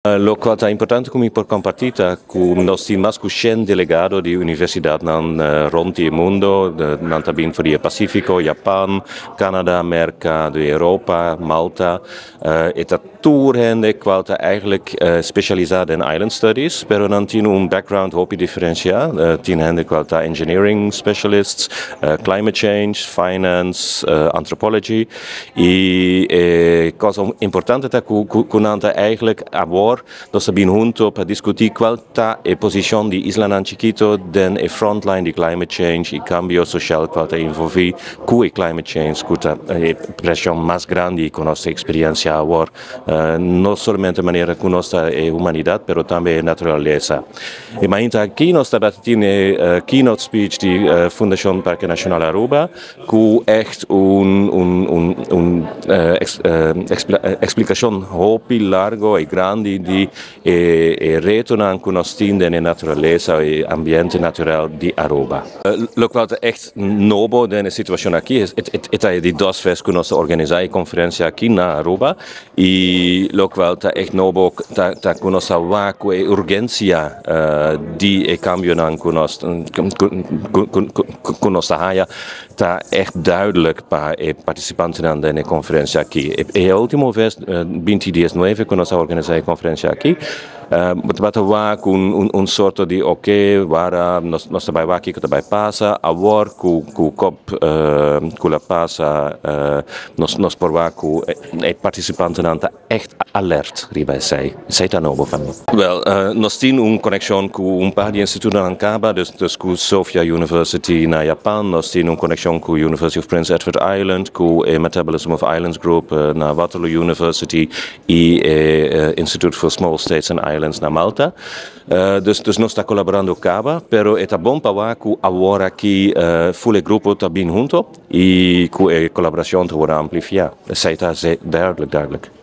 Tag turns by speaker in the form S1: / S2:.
S1: Lo qual è importante come per compartita con nostri mascucien delegato di università rond il mondo, non tabin voor het Pacifico, Japan, Canada, Amerika, de Europa, Malta. Het dat tour Hende qual eigenlijk specializzata in island studies, pero non tien un background hopi differentia, tien Hende qual engineering specialists, climate change, finance, anthropology. E cosa importante è che eigenlijk nós sabemos juntos para discutir qual está a posição de isla nan chiquito den a frontline de climate change e cambio social qual está envolvido com a climate change, com a pressão mais grande com nossa experiência agora, não somente a maneira com nossa humanidade, mas também a natureza. E mainta aqui nós estamos tendo a keynote speech de Fundação Parque Nacional Aruba, com echt explicação hopi largo e grande di retornare con nostinde nella naturaleza e ambiente natural di Aruba. Lo qual è echt nobo nella situazione qui, è di dos ves con nostra organizzare conferencia aquí na Aruba e lo qual è echt nobo con nostra waku e urgencia di cambionan con nostra haia sta echt duidelijk para i participanti nella conferencia qui. E ultimo vez 2019 con nostra organizzare conferencia aqui, bateu com sorto de ok, agora nós trabalhamos aqui que também passa, agora com a passa, nós por com o participante não está echt alert, riba sei está novo para mim. Well, nós temos conexão com par de institutos na Caba, dus com Sofia University na Japan, nós temos conexão com a University of Prince Edward Island, com o Metabolism of Islands Group na Waterloo University e Institute for Small States and Islands na Malta. Dus nós está colaborando Caba, pero é bom para que agora aqui full grupo está bem junto e com a colaboração está amplificar. Isso está duidelijk.